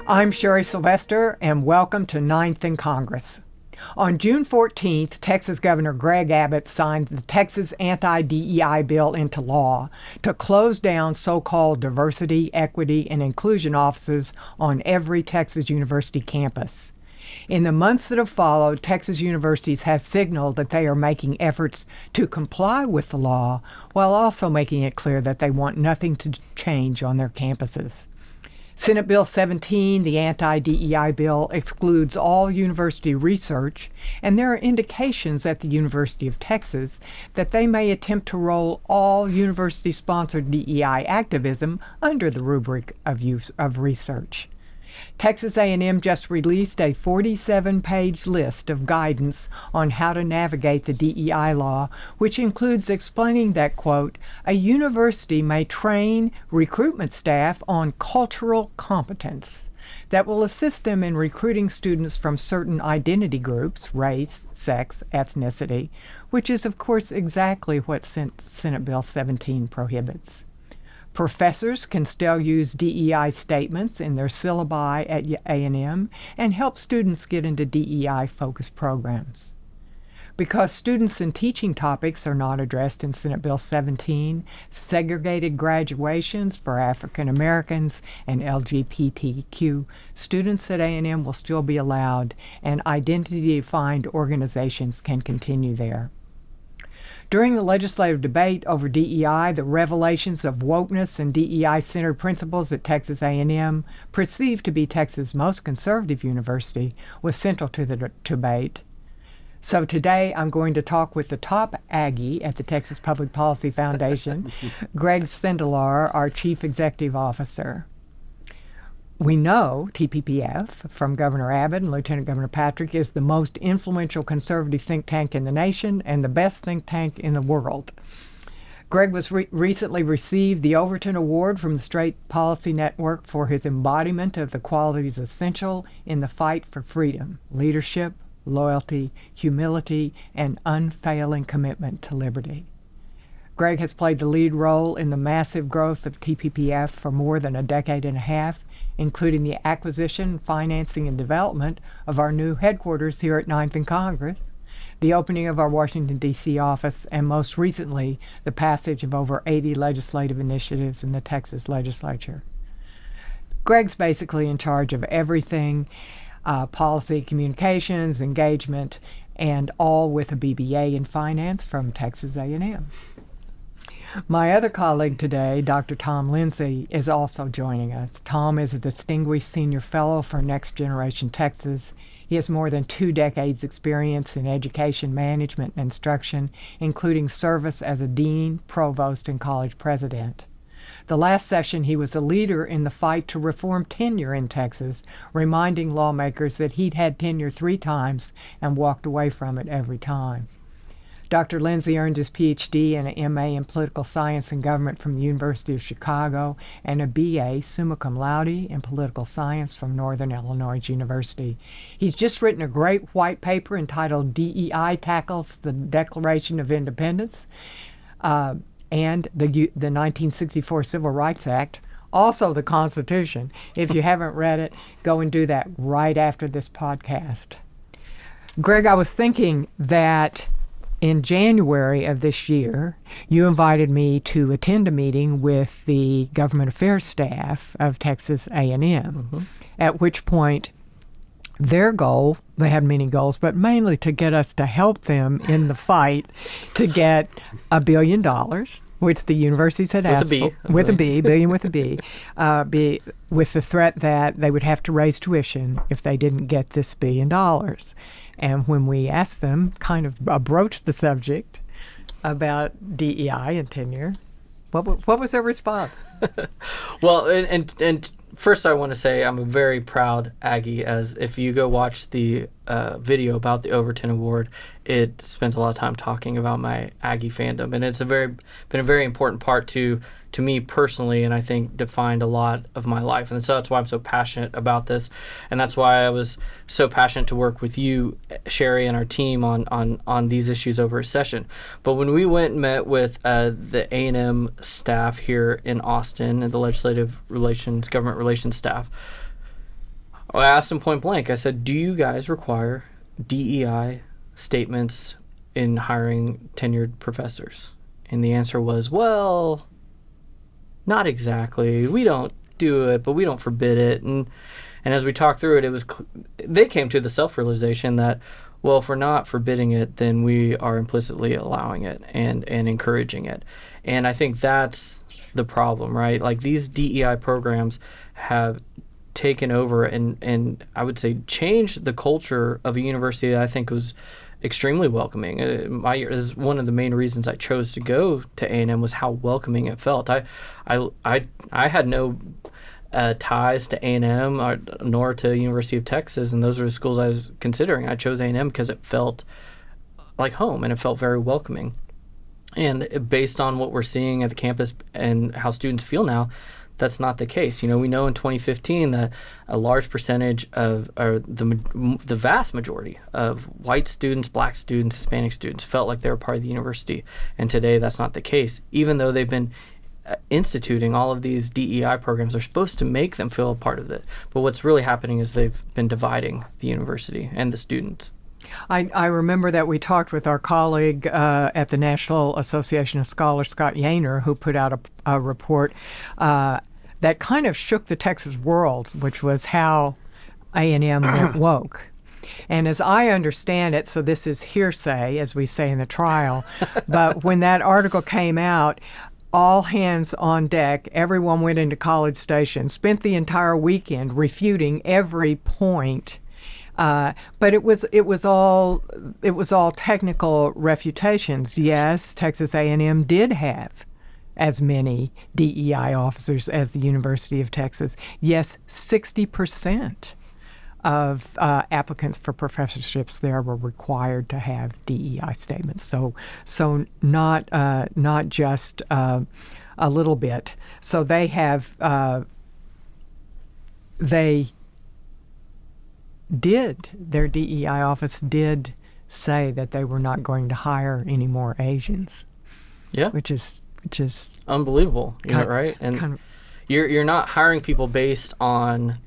I'm Sherry Sylvester, and welcome to Ninth in Congress. On June 14th, Texas Governor Greg Abbott signed the Texas anti-DEI bill into law to close down so-called diversity, equity, and inclusion offices on every Texas university campus. In the months that have followed, Texas universities have signaled that they are making efforts to comply with the law while also making it clear that they want nothing to change on their campuses. Senate Bill 17, the anti-DEI bill, excludes all university research, and there are indications at the University of Texas that they may attempt to roll all university-sponsored DEI activism under the rubric of use of research. Texas A&M just released a 47-page list of guidance on how to navigate the DEI law, which includes explaining that, quote, a university may train recruitment staff on cultural competence that will assist them in recruiting students from certain identity groups, race, sex, ethnicity, which is, of course, exactly what Senate Bill 17 prohibits. Professors can still use DEI statements in their syllabi at A&M and help students get into DEI-focused programs. Because students and teaching topics are not addressed in Senate Bill 17, segregated graduations for African Americans and LGBTQ students at A&M will still be allowed, and identity-defined organizations can continue there. During the legislative debate over DEI, the revelations of wokeness and DEI-centered principles at Texas A&M, perceived to be Texas' most conservative university, was central to the debate. So today I'm going to talk with the top Aggie at the Texas Public Policy Foundation, Greg Sindelar, our Chief Executive Officer. We know TPPF from Governor Abbott and Lieutenant Governor Patrick is the most influential conservative think tank in the nation and the best think tank in the world. Greg was recently received the Overton Award from the Straight Policy Network for his embodiment of the qualities essential in the fight for freedom: leadership, loyalty, humility, and unfailing commitment to liberty. Greg has played the lead role in the massive growth of TPPF for more than a decade and a half, including the acquisition, financing, and development of our new headquarters here at Ninth in Congress, the opening of our Washington, D.C. office, and most recently, the passage of over 80 legislative initiatives in the Texas legislature. Greg's basically in charge of everything, policy, communications, engagement, and all with a BBA in finance from Texas A&M. My other colleague today, Dr. Tom Lindsay, is also joining us. Tom is a distinguished senior fellow for Next Generation Texas. He has more than 2 decades experience in education management and instruction, including service as a dean, provost, and college president. The last session, he was a leader in the fight to reform tenure in Texas, reminding lawmakers that he'd had tenure 3 times and walked away from it every time. Dr. Lindsay earned his Ph.D. and an MA in Political Science and Government from the University of Chicago and a B.A. summa cum laude in Political Science from Northern Illinois University. He's just written a great white paper entitled DEI Tackles the Declaration of Independence and the 1964 Civil Rights Act, also the Constitution. If you haven't read it, go and do that right after this podcast. Greg, I was thinking that in January of this year, you invited me to attend a meeting with the government affairs staff of Texas A&M, at which point their goal, they had many goals, but mainly to get us to help them in the fight to get $1 billion, which the universities had asked for. With a B, billion with a B, with the threat that they would have to raise tuition if they didn't get this $1 billion. And when we asked them, kind of broached the subject about DEI and tenure, what was their response? Well, and first I want to say I'm a very proud Aggie, as if you go watch the video about the Overton Award, it spends a lot of time talking about my Aggie fandom, and it's been a very important part to me personally, and I think defined a lot of my life. And so that's why I'm so passionate about this, and that's why I was so passionate to work with you, Sherry, and our team on these issues over a session. But when we went and met with the A&M staff here in Austin and the legislative relations, government relations staff, I asked them point blank. I said, "Do you guys require DEI statements in hiring tenured professors?" And the answer was, "Well, not exactly. We don't do it, but we don't forbid it." And as we talked through it, they came to the self-realization that, well, if we're not forbidding it, then we are implicitly allowing it and encouraging it. And I think that's the problem, right? Like, these DEI programs have taken over and I would say changed the culture of a university that I think was extremely welcoming. Is one of the main reasons I chose to go to A&M was how welcoming it felt. I had no ties to A&M nor to University of Texas, and those are the schools I was considering. I chose A&M because it felt like home and it felt very welcoming. And based on what we're seeing at the campus and how students feel now, that's not the case. You know, we know in 2015 that a large percentage of, or the vast majority of white students, black students, Hispanic students felt like they were part of the university. And today that's not the case. Even though they've been instituting all of these DEI programs, they're supposed to make them feel a part of it. But what's really happening is they've been dividing the university and the students. I remember that we talked with our colleague at the National Association of Scholars, Scott Yainer, who put out a report that kind of shook the Texas world, which was how A&M went woke. And as I understand it, so this is hearsay, as we say in the trial, but when that article came out, all hands on deck, everyone went into College Station, spent the entire weekend refuting every point. But it was all technical refutations. Yes, Texas A&M did have as many DEI officers as the University of Texas. Yes, 60% of applicants for professorships there were required to have DEI statements. So not just a little bit. So they have their DEI office did say that they were not going to hire any more Asians. Yeah, which is unbelievable, right? And you're not hiring people based on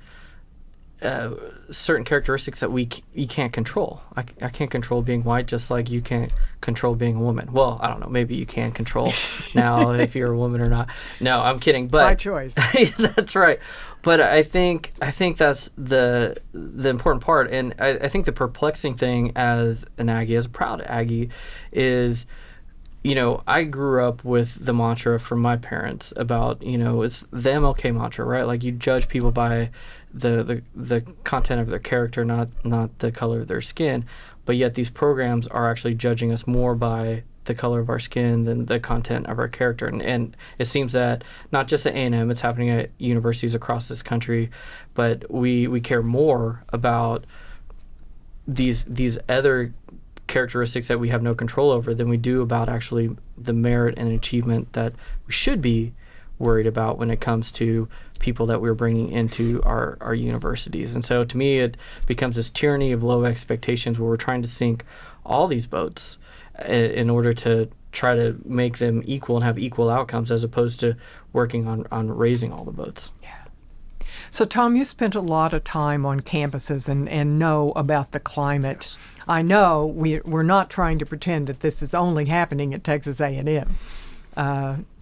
certain characteristics that you can't control. I can't control being white, just like you can't control being a woman. Well, I don't know. Maybe you can control now if you're a woman or not. No, I'm kidding. But by choice. That's right. But I think that's the important part, and I think the perplexing thing as an Aggie, as a proud Aggie, is, you know, I grew up with the mantra from my parents about, you know, it's the MLK mantra, right? Like, you judge people by the content of their character, not the color of their skin. But yet these programs are actually judging us more by the color of our skin than the content of our character. And it seems that not just at A&M, it's happening at universities across this country, but we care more about these other characteristics that we have no control over than we do about actually the merit and achievement that we should be worried about when it comes to people that we're bringing into our universities. And so to me, it becomes this tyranny of low expectations where we're trying to sink all these boats in order to try to make them equal and have equal outcomes, as opposed to working on raising all the boats. Yeah. So, Tom, you spent a lot of time on campuses and know about the climate. I know we're not trying to pretend that this is only happening at Texas A&M.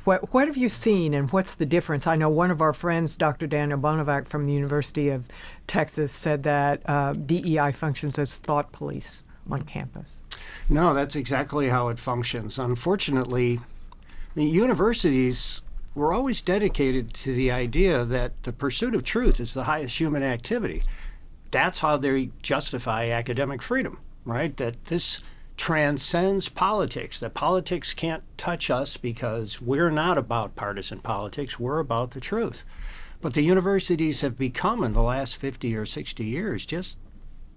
What have you seen, and what's the difference? I know one of our friends, Dr. Daniel Bonovac from the University of Texas, said that DEI functions as thought police on campus. No, that's exactly how it functions. Unfortunately, universities were always dedicated to the idea that the pursuit of truth is the highest human activity. That's how they justify academic freedom, right? That this transcends politics, that politics can't touch us because we're not about partisan politics, we're about the truth. But the universities have become, in the last 50 or 60 years, just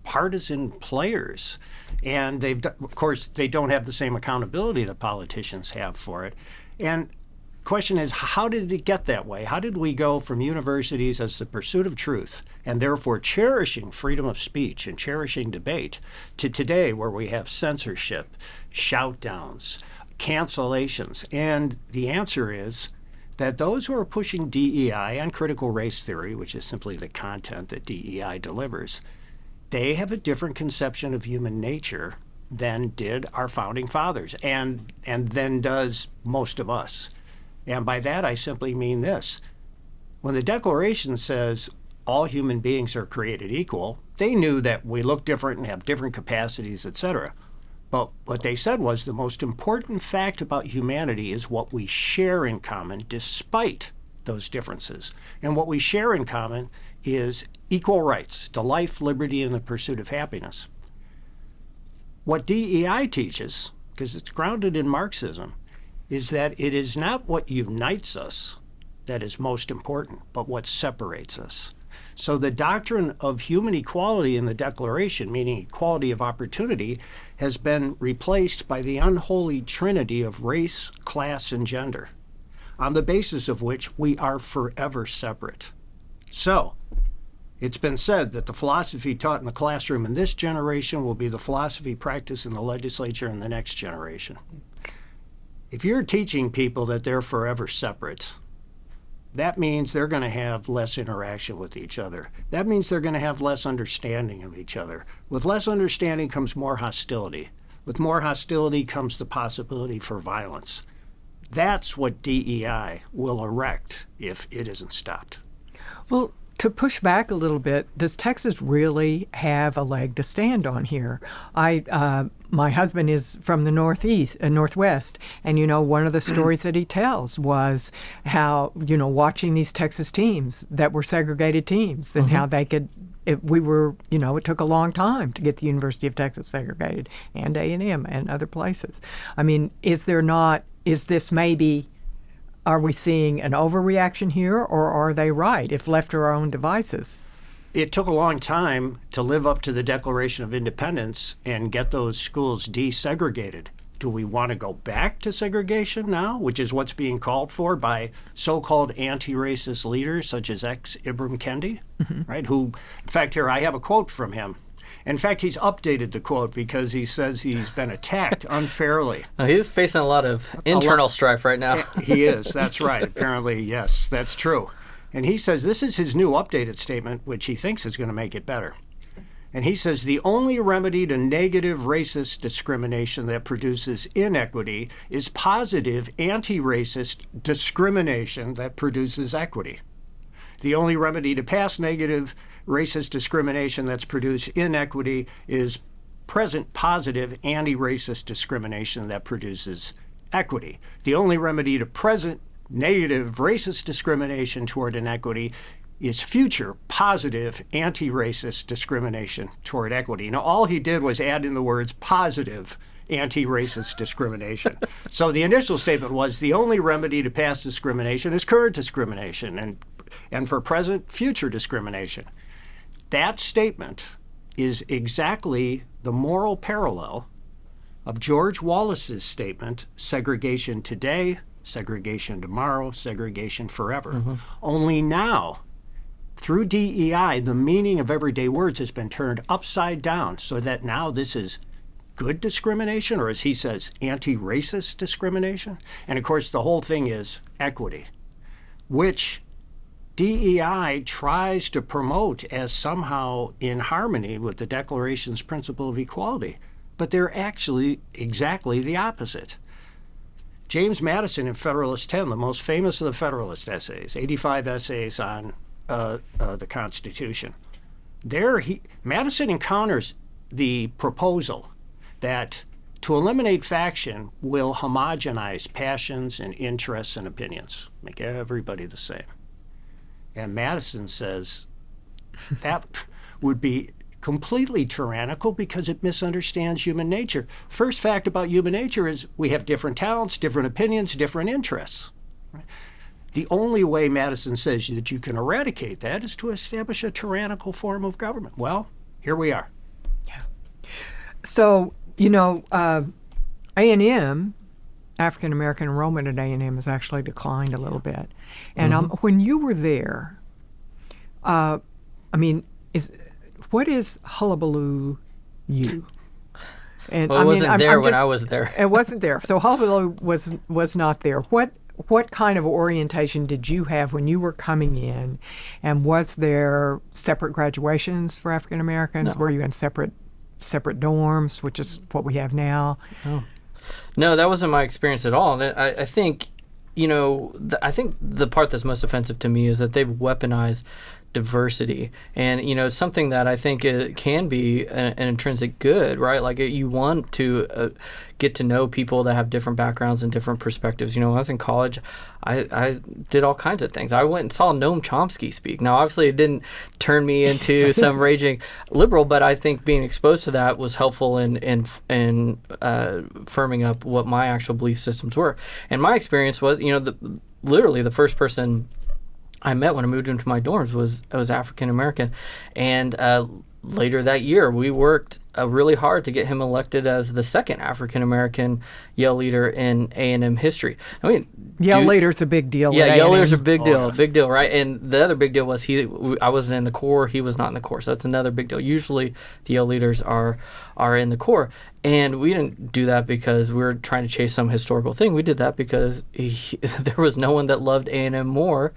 partisan players. And of course, they don't have the same accountability that politicians have for it. And the question is, how did it get that way? How did we go from universities as the pursuit of truth, and therefore cherishing freedom of speech and cherishing debate, to today where we have censorship, shout downs, cancellations? And the answer is that those who are pushing DEI on critical race theory, which is simply the content that DEI delivers, they have a different conception of human nature than did our founding fathers, and then does most of us. And by that, I simply mean this. When the Declaration says all human beings are created equal, they knew that we look different and have different capacities, etc. But what they said was the most important fact about humanity is what we share in common despite those differences. And what we share in common is equal rights to life, liberty, and the pursuit of happiness. What DEI teaches, because it's grounded in Marxism, is that it is not what unites us that is most important, but what separates us. So the doctrine of human equality in the Declaration, meaning equality of opportunity, has been replaced by the unholy trinity of race, class, and gender, on the basis of which we are forever separate. So it's been said that the philosophy taught in the classroom in this generation will be the philosophy practiced in the legislature in the next generation. If you're teaching people that they're forever separate, that means they're going to have less interaction with each other. That means they're going to have less understanding of each other. With less understanding comes more hostility. With more hostility comes the possibility for violence. That's what DEI will erect if it isn't stopped. Well, to push back a little bit, does Texas really have a leg to stand on here? My husband is from the Northwest, and one of the stories that he tells was how watching these Texas teams that were segregated teams, and how they could. It took a long time to get the University of Texas segregated, and A&M and other places. I mean, are we seeing an overreaction here, or are they right if left to our own devices? It took a long time to live up to the Declaration of Independence and get those schools desegregated. Do we want to go back to segregation now, which is what's being called for by so-called anti-racist leaders such as ex-Ibram Kendi, right? Who, in fact, here I have a quote from him. In fact, he's updated the quote because he says he's been attacked unfairly. He's facing a lot of internal strife right now. He is, that's right. Apparently, yes, that's true. And he says this is his new updated statement, which he thinks is going to make it better. And he says the only remedy to negative racist discrimination that produces inequity is positive anti-racist discrimination that produces equity. The only remedy to past negative racist discrimination that's produced inequity is present positive anti-racist discrimination that produces equity. The only remedy to present negative racist discrimination toward inequity is future positive anti-racist discrimination toward equity. Now, all he did was add in the words positive anti-racist discrimination. So the initial statement was the only remedy to past discrimination is current discrimination and for present, future discrimination. That statement is exactly the moral parallel of George Wallace's statement, segregation today, segregation tomorrow, segregation forever. Only now, through DEI, the meaning of everyday words has been turned upside down so that now this is good discrimination, or as he says, anti-racist discrimination. And of course, the whole thing is equity, which DEI tries to promote as somehow in harmony with the Declaration's principle of equality, but they're actually exactly the opposite. James Madison in Federalist 10, the most famous of the Federalist essays, 85 essays on the Constitution. There, Madison encounters the proposal that to eliminate faction will homogenize passions and interests and opinions, make everybody the same. And Madison says that would be completely tyrannical because it misunderstands human nature. First fact about human nature is we have different talents, different opinions, different interests. Right? The only way, Madison says, that you can eradicate that is to establish a tyrannical form of government. Well, here we are. Yeah. So, A&M, African American enrollment at A&M has actually declined a little bit. And when you were there, what is Hullabaloo U? And well, it wasn't there when I was there. It wasn't there. So Hullabaloo was not there. what kind of orientation did you have when you were coming in, and was there separate graduations for African Americans? No. Were you in separate dorms, which is what we have now? No, that wasn't my experience at all. And I think, I think the part that's most offensive to me is that they've weaponized diversity, and something that I think it can be an intrinsic good, right? Like you want to get to know people that have different backgrounds and different perspectives. When I was in college, I did all kinds of things. I went and saw Noam Chomsky speak. Now, obviously, it didn't turn me into some raging liberal, but I think being exposed to that was helpful in firming up what my actual belief systems were. And my experience was, literally the first person I met when I moved into my dorms was African American, and later that year we worked really hard to get him elected as the second African American Yale leader in A&M history. I mean, Yale leader's a big deal. Yeah, at Yale A&M. leader's a big deal, right? And the other big deal was I wasn't in the Corps, he was not in the Corps, so that's another big deal. Usually the Yale leaders are in the Corps. And we didn't do that because we were trying to chase some historical thing. We did that because there was no one that loved A&M more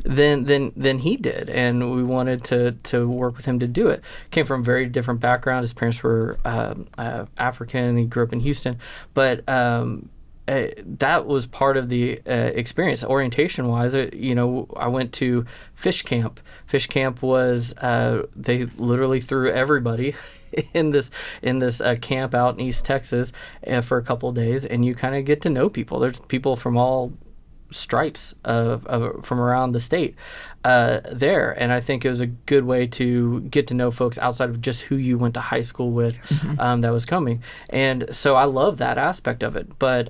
than he did, and we wanted to work with him to do it. Came from a very different background. His parents were African. He grew up in Houston, but that was part of the experience. Orientation wise, I went to fish camp. Fish camp was they literally threw everybody in this camp out in East Texas for a couple of days, and you kind of get to know people. There's people from all stripes from around the state there, and I think it was a good way to get to know folks outside of just who you went to high school with. That was coming, and so I love that aspect of it. But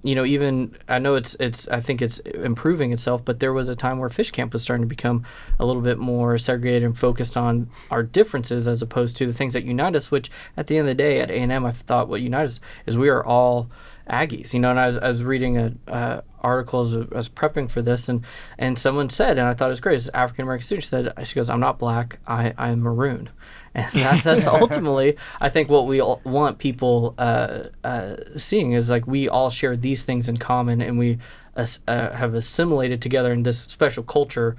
even I know I think it's improving itself, but there was a time where fish camp was starting to become a little bit more segregated and focused on our differences as opposed to the things that unite us, which at the end of the day at A&M I thought what unites us is we are all Aggies, and I was reading articles as I was prepping for this, and someone said, and I thought it was great, this African American student she goes, "I'm not black, I'm maroon," and that's ultimately I think what we all want people seeing is like we all share these things in common, and we have assimilated together in this special culture,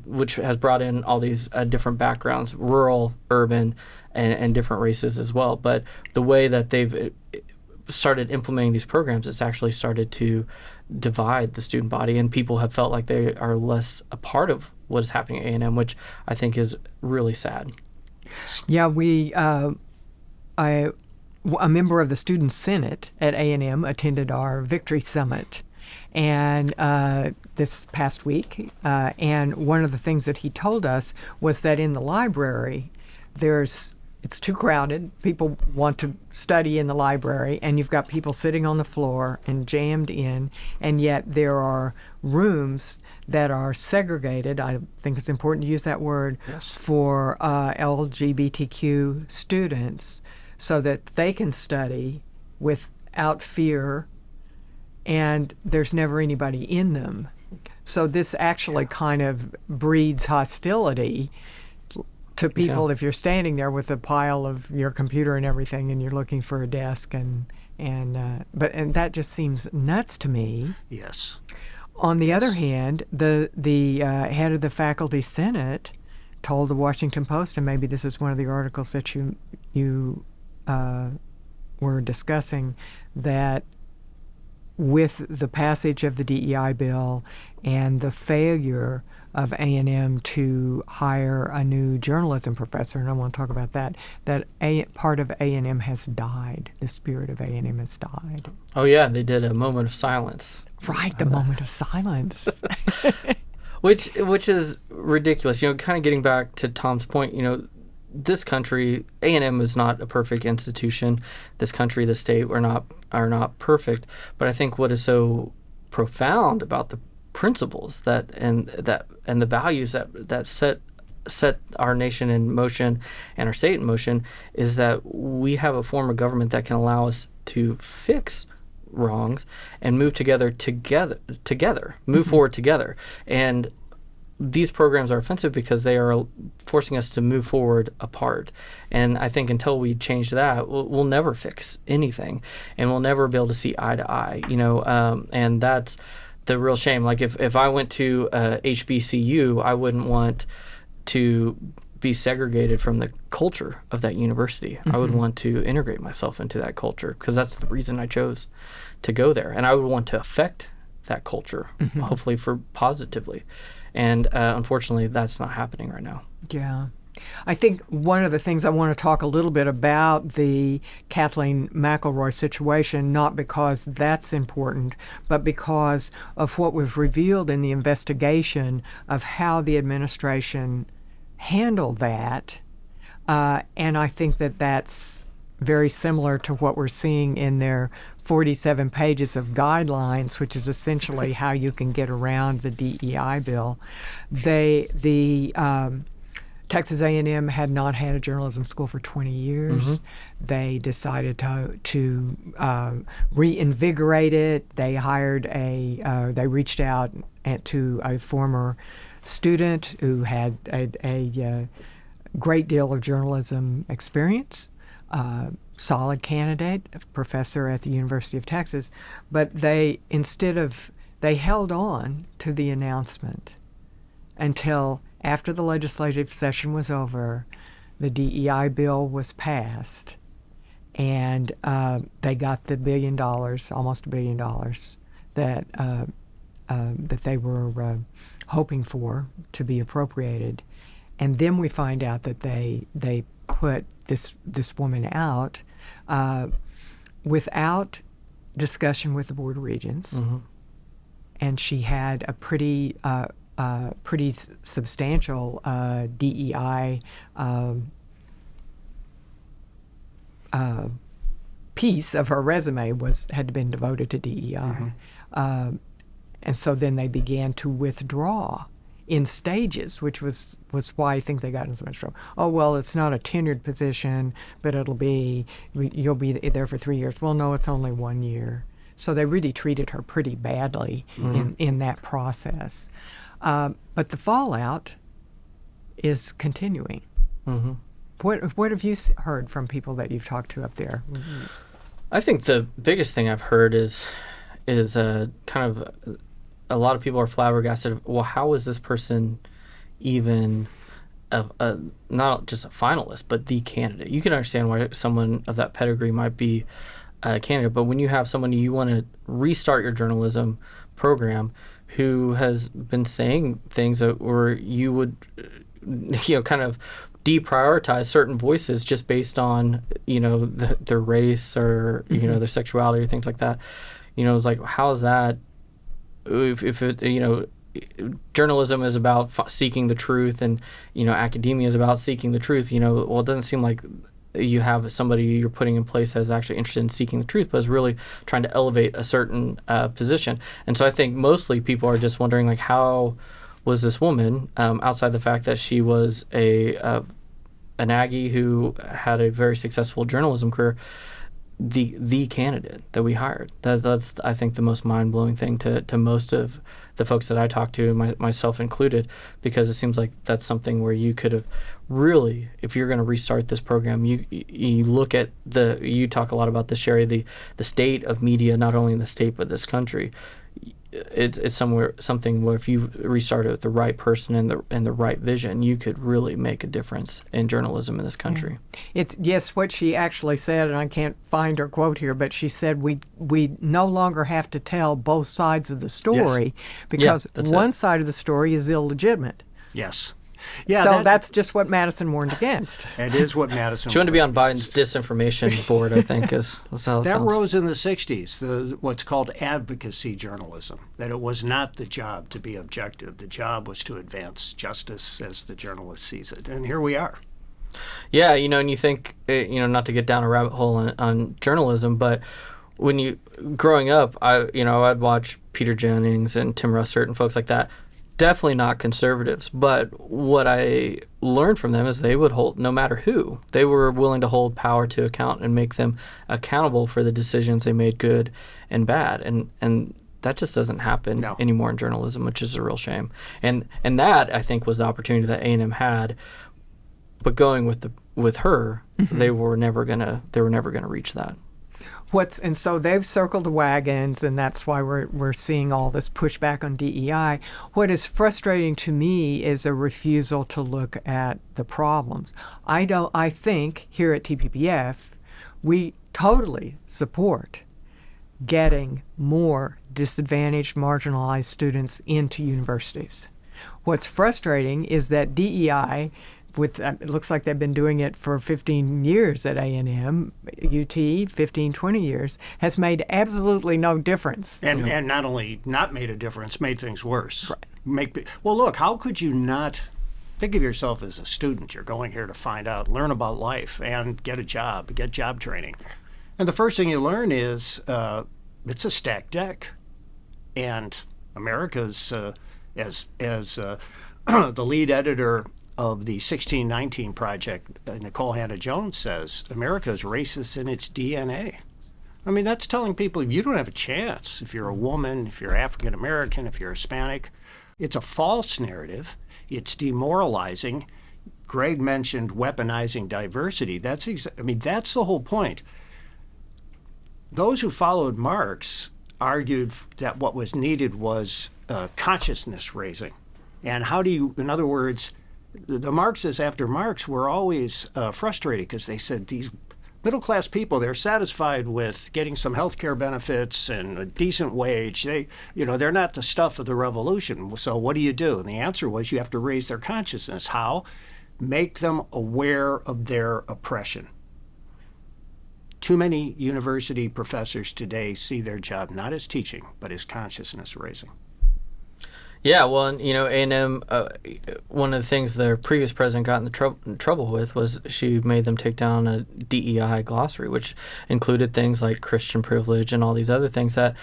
which has brought in all these different backgrounds, rural, urban, and different races as well. But the way that they've started implementing these programs, it's actually started to divide the student body, and people have felt like they are less a part of what is happening at A&M, which I think is really sad. Yeah, a member of the Student Senate at A&M attended our Victory Summit and this past week, and one of the things that he told us was that in the library it's too crowded. People want to study in the library, and you've got people sitting on the floor and jammed in, and yet there are rooms that are segregated, I think it's important to use that word, for LGBTQ students so that they can study without fear, and there's never anybody in them. So this actually kind of breeds hostility to people if you're standing there with a pile of your computer and everything and you're looking for a desk and that just seems nuts to me. Yes. On the other hand, the head of the faculty senate told the Washington Post, and maybe this is one of the articles that you were discussing, that with the passage of the DEI bill and the failure of A&M to hire a new journalism professor, and I want to talk about that part of A&M has died. The spirit of A&M has died. Oh yeah, they did a moment of silence. Right, the moment of silence. Which is ridiculous. Kind of getting back to Tom's point, this country, A&M is not a perfect institution. This country, the state, are not perfect. But I think what is so profound about the principles and the values that set our nation in motion and our state in motion is that we have a form of government that can allow us to fix wrongs and move together, move forward together. And these programs are offensive because they are forcing us to move forward apart. And I think until we change that, we'll never fix anything, and we'll never be able to see eye to eye. And the real shame. Like if I went to HBCU, I wouldn't want to be segregated from the culture of that university. I would want to integrate myself into that culture because that's the reason I chose to go there. And I would want to affect that culture, hopefully for positively. And unfortunately, that's not happening right now. Yeah. I think one of the things I want to talk a little bit about the Kathleen McElroy situation, not because that's important, but because of what was revealed in the investigation of how the administration handled that. And I think that that's very similar to what we're seeing in their 47 pages of guidelines, which is essentially how you can get around the DEI bill. Texas A&M had not had a journalism school for 20 years. They decided to reinvigorate it. They hired they reached out to a former student who had a great deal of journalism experience, solid candidate, a professor at the University of Texas, but they held on to the announcement until after the legislative session was over, the DEI bill was passed, and they got the $1 billion, almost $1 billion, that they were hoping for to be appropriated. And then we find out that they put this woman out without discussion with the Board of Regents, and she had a pretty substantial DEI piece of her resume had been devoted to DEI. And so then they began to withdraw in stages, which was why I think they got in so much trouble. Oh, well, it's not a tenured position, but you'll be there for 3 years. Well, no, it's only 1 year. So they really treated her pretty badly in that process. But the fallout is continuing. What have you heard from people that you've talked to up there? I think the biggest thing I've heard is kind of a lot of people are flabbergasted. Well, how is this person even not just a finalist, but the candidate? You can understand why someone of that pedigree might be a candidate, but when you have someone you want to restart your journalism program who has been saying things where you would, kind of deprioritize certain voices just based on, their race or, their sexuality or things like that. It's like, how is that? If it, journalism is about seeking the truth, and academia is about seeking the truth. Well, it doesn't seem like you have somebody you're putting in place that's actually interested in seeking the truth, but is really trying to elevate a certain position. And so I think mostly people are just wondering, like, how was this woman, outside the fact that she was an Aggie who had a very successful journalism career, the candidate that we hired. That's I think the most mind-blowing thing to most of the folks that I talked to, myself included, because it seems like that's something where you could have really, if you're going to restart this program, you look at you talk a lot about this, Sherry, the state of media, not only in the state but this country. It's something where if you restart it with the right person and the right vision, you could really make a difference in journalism in this country. It's what she actually said, and I can't find her quote here, but she said we no longer have to tell both sides of the story because one side of the story is illegitimate. Yes. Yeah, so that's just what Madison warned against. It is what Madison. She wanted to be on Biden's disinformation board, I think, is how it that sounds. rose in the 60s, what's called advocacy journalism, that it was not the job to be objective. The job was to advance justice as the journalist sees it. And here we are. Yeah, and you think, not to get down a rabbit hole on journalism, but when growing up, I'd watch Peter Jennings and Tim Russert and folks like that. Definitely not conservatives, but what I learned from them is they would hold, no matter who, they were willing to hold power to account and make them accountable for the decisions they made, good and bad, and that just doesn't happen anymore in journalism, which is a real shame. And that, I think, was the opportunity that A&M had, but going with her, they were never gonna reach that. And so they've circled the wagons, and that's why we're seeing all this pushback on DEI. What is frustrating to me is a refusal to look at the problems. I think here at TPPF, we totally support getting more disadvantaged, marginalized students into universities. What's frustrating is that DEI, it looks like they've been doing it for 15 years at A&M, UT, 15, 20 years, has made absolutely no difference. And not only not made a difference, made things worse. Right. Well, look, how could you not think of yourself as a student? You're going here to find out, learn about life, and get a job, get job training. And the first thing you learn is it's a stacked deck. And America's, as the lead editor of the 1619 Project, Nicole Hannah-Jones says, America is racist in its DNA. I mean, that's telling people you don't have a chance if you're a woman, if you're African American, if you're Hispanic. It's a false narrative. It's demoralizing. Greg mentioned weaponizing diversity. That's the whole point. Those who followed Marx argued that what was needed was consciousness raising. And how do you, in other words, the Marxists after Marx were always frustrated because they said these middle-class people, they're satisfied with getting some health care benefits and a decent wage. They're not the stuff of the revolution. So what do? And the answer was you have to raise their consciousness. How? Make them aware of their oppression. Too many university professors today see their job not as teaching, but as consciousness raising. Yeah, well, A&M, one of the things their previous president got in trouble with was she made them take down a DEI glossary, which included things like Christian privilege and all these other things that,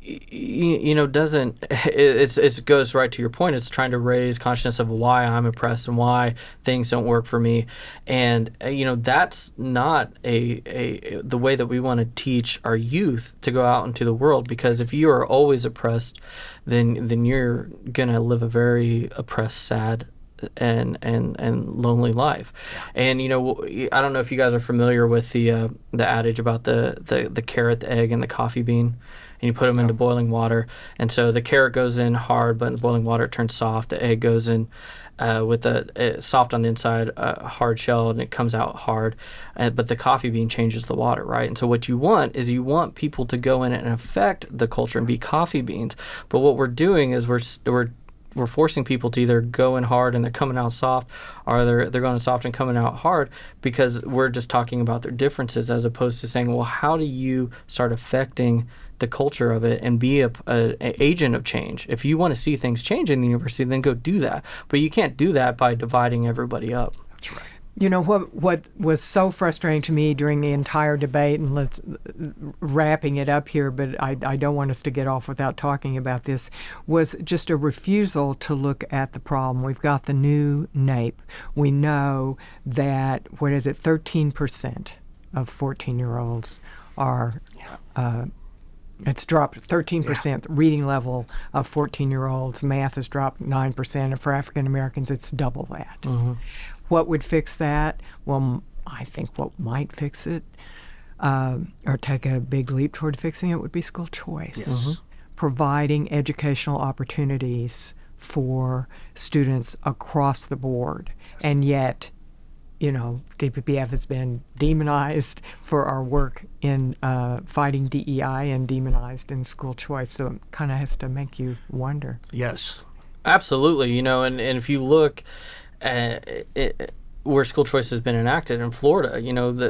doesn't, it goes right to your point. It's trying to raise consciousness of why I'm oppressed and why things don't work for me. And, that's not the way that we want to teach our youth to go out into the world, because if you are always oppressed, then you're going to live a very oppressed, sad, and lonely life. And I don't know if you guys are familiar with the adage about the carrot, the egg, and the coffee bean. And you put them into boiling water, and so the carrot goes in hard, but in the boiling water it turns soft. The egg goes in with a soft on the inside, hard shell, and it comes out hard. But the coffee bean changes the water, right? And so what you want is people to go in and affect the culture and be coffee beans. But what we're doing is we're forcing people to either go in hard and they're coming out soft, or they're going soft and coming out hard, because we're just talking about their differences, as opposed to saying, well, how do you start affecting the culture of it and be an agent of change? If you want to see things change in the university, then go do that. But you can't do that by dividing everybody up. That's right. What was so frustrating to me during the entire debate, and let's wrapping it up here, but I don't want us to get off without talking about this, was just a refusal to look at the problem. We've got the new NAEP. We know that, 13% of 14-year-olds are it's dropped 13%. Reading level of 14-year-olds. Math has dropped 9%. And for African Americans, it's double that. Mm-hmm. What would fix that? Well, I think what might fix it, or take a big leap toward fixing it, would be school choice. Yes. Mm-hmm. Providing educational opportunities for students across the board. And yet, DPPF has been demonized for our work in fighting DEI and demonized in school choice. So it kind of has to make you wonder. Yes. Absolutely. And if you look at where school choice has been enacted in Florida,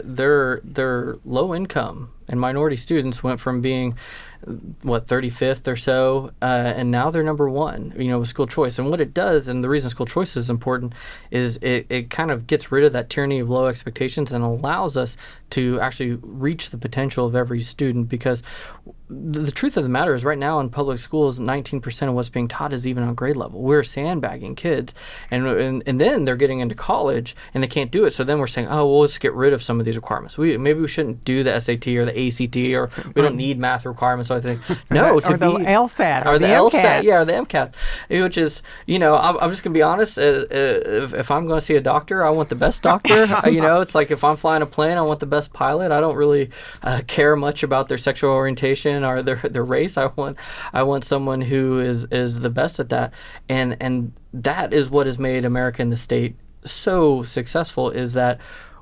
their low income and minority students went from being 35th or so, and now they're number one, with school choice. And what it does, and the reason school choice is important, is it kind of gets rid of that tyranny of low expectations and allows us to actually reach the potential of every student. Because the truth of the matter is, right now in public schools, 19% of what's being taught is even on grade level. We're sandbagging kids, and then they're getting into college and they can't do it. So then we're saying, oh, well, let's get rid of some of these requirements. Maybe we shouldn't do the SAT or the ACT, or we don't need math requirements. So So I think no, or to the be LSAT or the MCAT. LSAT, yeah, or the MCAT, which is, I'm just gonna be honest. If I'm going to see a doctor, I want the best doctor. It's like if I'm flying a plane, I want the best pilot. I don't really care much about their sexual orientation or their race. I want someone who is the best at that, and that is what has made America and the state so successful, is that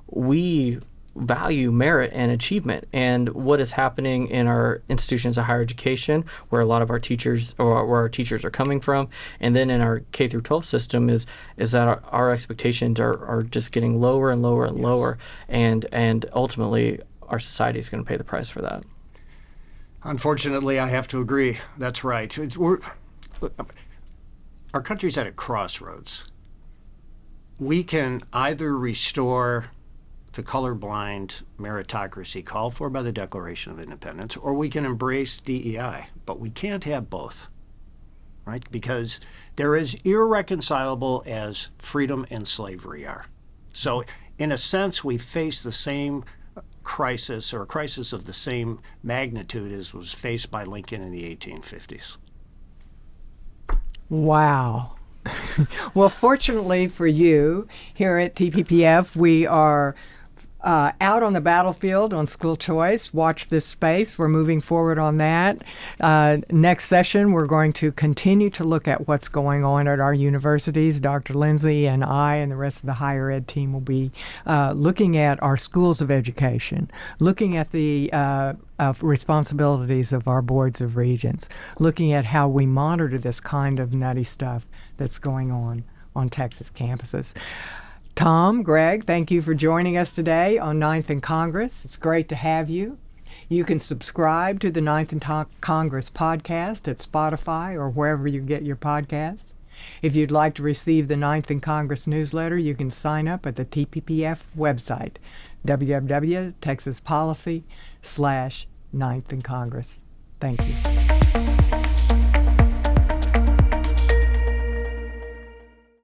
we value merit and achievement. And what is happening in our institutions of higher education, where a lot of our teachers, or where our teachers are coming from, and then in our K through 12 system, is that our expectations are just getting lower and lower and lower, and ultimately our society is going to pay the price for that. Unfortunately, I have to agree. That's right. Our country's at a crossroads. We can either restore the colorblind meritocracy called for by the Declaration of Independence, or we can embrace DEI. But we can't have both, right? Because they're as irreconcilable as freedom and slavery are. So in a sense, we face the same crisis, or a crisis of the same magnitude as was faced by Lincoln in the 1850s. Wow. Well, fortunately for you, here at TPPF, we are out on the battlefield on school choice. Watch this space. We're moving forward on that. Next session, we're going to continue to look at what's going on at our universities. Dr. Lindsay and I and the rest of the higher ed team will be looking at our schools of education, looking at the responsibilities of our boards of regents, looking at how we monitor this kind of nutty stuff that's going on Texas campuses. Tom, Greg, thank you for joining us today on Ninth and Congress. It's great to have you. You can subscribe to the Ninth and Congress podcast at Spotify or wherever you get your podcasts. If you'd like to receive the Ninth and Congress newsletter, you can sign up at the TPPF website, www.texaspolicy.com/Ninth and Congress. Thank you.